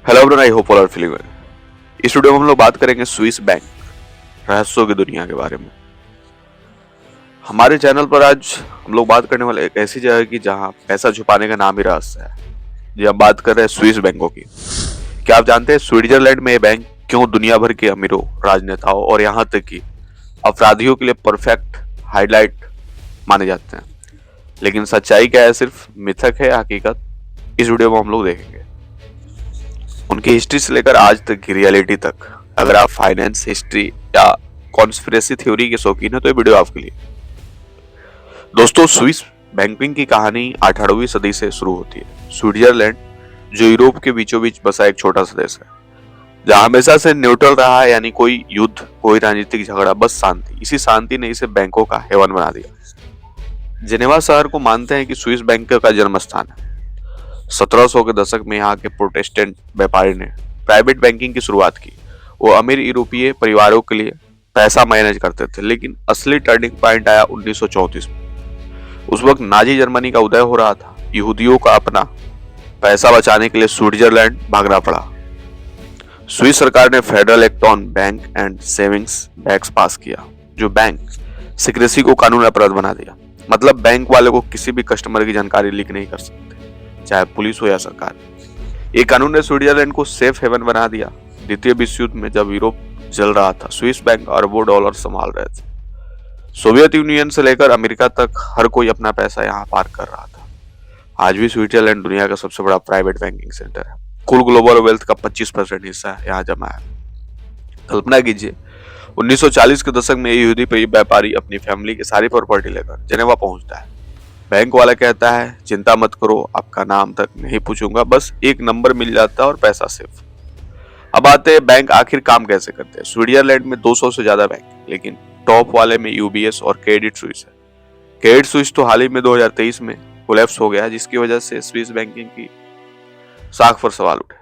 Hello everyone, I hope all are feeling well. इस video में हम लोग बात करेंगे स्विस बैंक रहस्यों की दुनिया के बारे में। हमारे चैनल पर आज हम लोग बात करने वाले एक ऐसी जगह की जहां पैसा छुपाने का नाम ही रहस्य है। जी, हम बात कर रहे हैं स्विस बैंकों की। क्या आप जानते हैं स्विट्जरलैंड में ये बैंक क्यों दुनिया भर के अमीरों, राजनेताओं और यहाँ तक कि अपराधियों के लिए परफेक्ट हाईलाइट माने जाते हैं? लेकिन सच्चाई क्या है, सिर्फ मिथक है या हकीकत, इस वीडियो में हम लोग देखेंगे। उनकी हिस्ट्री से लेकर आज तक की रियलिटी तक। अगर आप फाइनेंस, हिस्ट्री या कॉन्स्पिरेसी थ्योरी के शौकीन है तो ये वीडियो आपके लिए। दोस्तों, स्विस बैंकिंग की कहानी 18वीं सदी से शुरू होती है। स्विट्जरलैंड, जो यूरोप के बीचों बीच बसा एक छोटा सा देश है, जहां हमेशा से न्यूट्रल रहा है, यानी कोई युद्ध, कोई राजनीतिक झगड़ा, बस शांति। इसी शांति ने इसे बैंकों का हेवन बना दिया। जेनेवा शहर को मानते हैं कि स्विस बैंक का जन्म स्थान है। 1700 के दशक में यहाँ के प्रोटेस्टेंट व्यापारी ने प्राइवेट बैंकिंग की शुरुआत की। वो अमीर यूरोपीय परिवारों के लिए पैसा मैनेज करते थे, लेकिन असली टर्निंग पॉइंट आया 1934 में। उस वक्त नाजी जर्मनी का उदय हो रहा था। यहूदियों का अपना पैसा बचाने के लिए स्विट्जरलैंड भागना पड़ा। स्विस सरकार ने federal act on bank and savings banks pass किया, जो बैंक सीक्रेसी को कानूनी अपराध बना दिया। मतलब बैंक वाले को किसी भी कस्टमर की जानकारी लीक नहीं कर सकते, चाहे पुलिस हो या सरकार। ये कानून ने स्विट्जरलैंड को सेफ हेवन बना दिया। द्वितीय विश्व युद्ध में जब यूरोप जल रहा था, स्विस बैंक अरबों डॉलर संभाल रहे थे। सोवियत यूनियन से लेकर अमेरिका तक हर कोई अपना पैसा यहाँ पार्क कर रहा था। आज भी स्विट्जरलैंड दुनिया का सबसे बड़ा प्राइवेट बैंकिंग सेंटर है। कुल ग्लोबल वेल्थ का 25% हिस्सा यहाँ जमा है। कल्पना कीजिए, 1940 के दशक में यहूदी व्यापारी अपनी फैमिली की सारी प्रॉपर्टी लेकर जेनेवा पहुंचता है। बैंक वाला कहता है, चिंता मत करो, आपका नाम तक नहीं पूछूंगा, बस एक नंबर मिल जाता है और पैसा सेफ। अब आते हैं बैंक आखिर काम कैसे करते हैं। स्विट्जरलैंड में 200 से ज्यादा बैंक, लेकिन टॉप वाले में यूबीएस और क्रेडिट स्विस है। क्रेडिट स्विस तो हाल ही में 2023 में कोलैप्स हो गया, जिसकी वजह से स्विस बैंकिंग की साख पर सवाल उठे।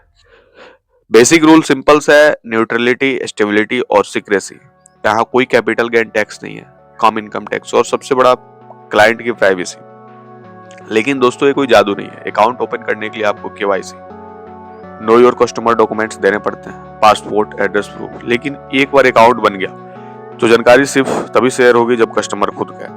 बेसिक रूल सिंपल है, न्यूट्रलिटी, स्टेबिलिटी और सीक्रेसी। यहाँ कोई कैपिटल गेन टैक्स नहीं है, कम इनकम टैक्स और सबसे बड़ा क्लाइंट की प्राइवेसी। लेकिन दोस्तों, ये कोई जादू नहीं है। अकाउंट ओपन करने के लिए आपको KYC, know your customer documents देने पड़ते हैं, पासपोर्ट, एड्रेस प्रूफ। लेकिन एक बार अकाउंट बन गया तो जानकारी सिर्फ तभी शेयर होगी जब कस्टमर खुद गए।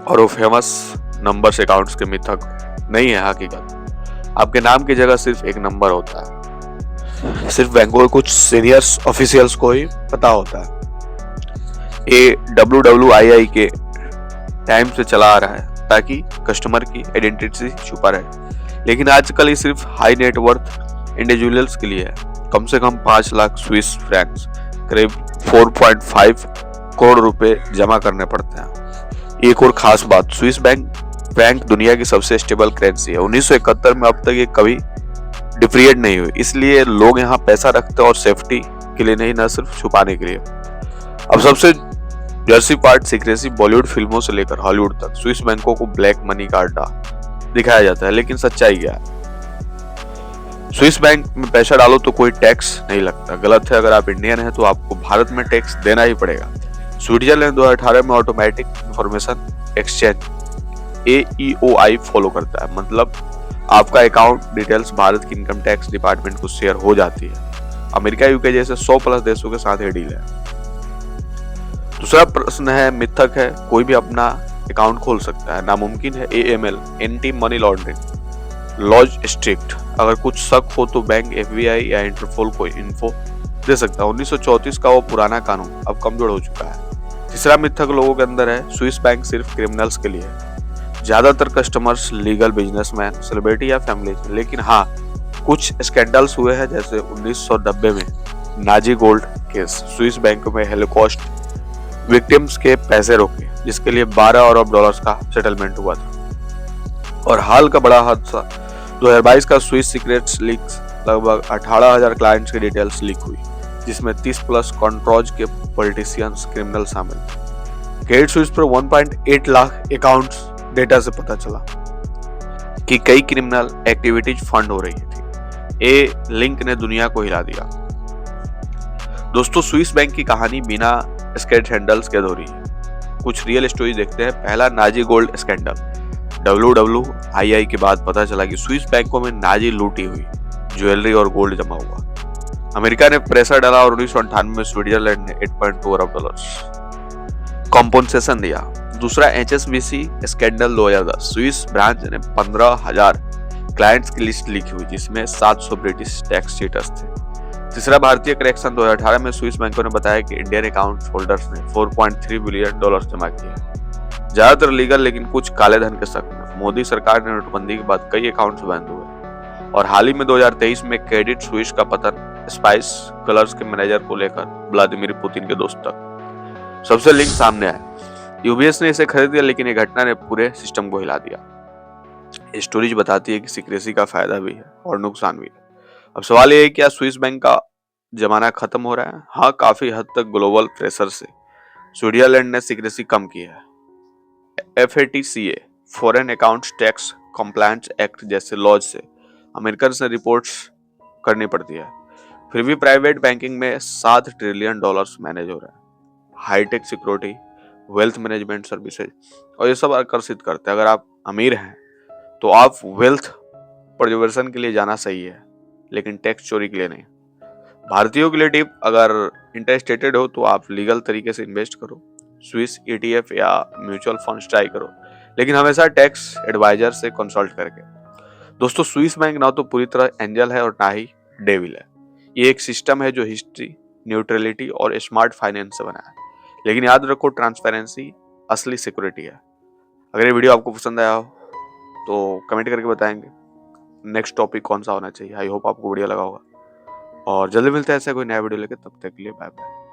और वो फेमस नंबर्स अकाउंट्स के मिथक नहीं है, हकीकत। आपके नाम की जगह सिर्फ एक नंबर होता है। सिर्फ बैंकों के कुछ सीनियर्स ऑफिशियल्स को ही पता होता है। ये WWII के टाइम से चला आ रहा है ताकि कस्टमर की आइडेंटिटी छुपा रहे। लेकिन आजकल ये सिर्फ हाई नेटवर्थ इंडिविजुअल्स के लिए है। कम से कम 5 लाख स्विस फ्रैंक्स, करीब 4.5 करोड़ रुपए जमा करने पड़ते हैं। एक और खास बात, स्विस बैंक दुनिया की सबसे स्टेबल करेंसी है। 1971 में अब तक ये कभी डिप्रिएट नहीं हुई। इसलिए लोग यहाँ पैसा रखते हैं, और सेफ्टी के लिए नहीं, न सिर्फ छुपाने के लिए। अब सबसे जर्सी पार्ट, सीक्रेसी। बॉलीवुड फिल्मों से लेकर हॉलीवुड तक स्विस बैंकों को ब्लैक मनी का अड्डा दिखाया जाता है। लेकिन सच्चाई क्या है? स्विस बैंक में पैसा डालो तो कोई टैक्स नहीं लगता। गलत है। अगर आप इंडियन हैं तो आपको भारत में टैक्स देना ही पड़ेगा। स्विट्जरलैंड 2018 में automatic information exchange AEOI follow करता है। मतलब आपका अकाउंट डिटेल्स भारत की इनकम टैक्स डिपार्टमेंट को शेयर हो जाती है। अमेरिका, यूके जैसे 100+ देशों के साथ ये डील है। दूसरा प्रश्न है, मिथक है, कोई भी अपना अकाउंट खोल सकता है। नामुमकिन है। AML, anti money laundering laws strict. अगर कुछ शक हो तो बैंक FBI या इंटरपोल को इन्फो दे सकता है। 1934 का वो पुराना कानून अब कमजोर हो चुका है। तीसरा मिथक लोगों के अंदर है, स्विस बैंक सिर्फ क्रिमिनल्स के लिए है। ज्यादातर कस्टमर्स लीगल, बिजनेसमैन, सेलिब्रिटी या फैमिली। लेकिन हाँ, कुछ स्कैंडल्स हुए हैं, जैसे 1990 में Nazi gold case. Swiss bank में हेलोकॉस्ट विक्टिम्स के पैसे रोके, जिसके लिए 12 अरब डॉलर्स का सेटलमेंट हुआ था। और हाल का बड़ा हादसा 2022 का स्विस सीक्रेट्स लीक्स। लगभग 18,000 क्लाइंट्स की डिटेल्स लीक हुई, जिसमें 30+ कॉन्ट्रोज के पॉलिटिशियंस, क्रिमिनल शामिल थे। क्रेडिट स्विस पर 1.8 लाख अकाउंट्स डेटा से पता चला कि कई क्रिमिनल एक्टिविटीज फंड हो रही थी। ये लिंक ने दुनिया को हिला दिया। दोस्तों, स्विस बैंक की कहानी बिना स्केट हैंडल्स के अधूरी है। कुछ रियल स्टोरी देखते हैं। पहला, नाजी गोल्ड स्कैंडल। WWII के बाद पता चला कि स्विस बैंकों में नाजी लूटी हुई ज्वेलरी और गोल्ड जमा हुआ। अमेरिका ने प्रेशर डाला और 1998 में स्विट्जरलैंड ने 8.2 अरब डॉलर कॉम्पोन्सेशन दिया। दूसरा HSBC स्कैंडल 2010, स्विस ब्रांच ने 15,000 क्लाइंट्स की लिस्ट लिखी हुई जिसमें 700 ब्रिटिश टैक्स चीटर्स थे। तीसरा भारतीय करेक्शन 2018 में स्विस बैंकों ने बताया कि इंडियन अकाउंट होल्डर्स ने 4.3 बिलियन डॉलर जमा किए। ज्यादातर लीगल लेकिन कुछ काले धन के शक में मोदी सरकार ने नोटबंदी के बाद कई अकाउंट्स बंद हुए और हाल ही में 2023 में क्रेडिट स्विस का पतन स्पाइस कलर्स के मैनेजर को लेकर व्लादिमीर पुतिन के दोस्त तक सबसे लिंक सामने आया। यूबीएस ने इसे खरीद लिया लेकिन ये घटना ने पूरे सिस्टम को हिला दिया। स्टोरीज बताती है कि सीक्रेसी का फायदा भी है और नुकसान भी है। अब सवाल ये है क्या स्विस बैंक का जमाना खत्म हो रहा है? हाँ, काफी हद तक ग्लोबल प्रेशर से स्विट्जरलैंड ने सीक्रेसी कम की है। FATCA foreign accounts tax compliance act जैसे लॉज से अमेरिकन से रिपोर्ट्स करनी पड़ती है। फिर भी प्राइवेट बैंकिंग में 7 ट्रिलियन डॉलर्स मैनेज हो रहा है। Hi-tech security, wealth management services और ये सब आकर्षित करते हैं। अगर आप अमीर हैं तो आप वेल्थ प्रिजर्वेशन के लिए जाना सही है, लेकिन टैक्स चोरी के लिए नहीं। भारतीयों के लिए टिप, अगर इंटरेस्टेड हो तो आप लीगल तरीके से इन्वेस्ट करो, स्विस ETF या म्यूचुअल फंड ट्राई करो, लेकिन हमेशा टैक्स एडवाइजर से कंसल्ट करके। दोस्तों, स्विस बैंक ना तो पूरी तरह एंजल है और ना ही डेविल है। ये एक सिस्टम है जो हिस्ट्री, न्यूट्रलिटी और स्मार्ट फाइनेंस से बना है। लेकिन याद रखो, ट्रांसपेरेंसी असली सिक्योरिटी है। अगर ये वीडियो आपको पसंद आया हो तो कमेंट करके बताएंगे नेक्स्ट टॉपिक कौन सा होना चाहिए। आई होप आपको वीडियो लगा होगा और जल्दी मिलते हैं ऐसे कोई नया वीडियो लेकर। तब तक के लिए बाय बाय।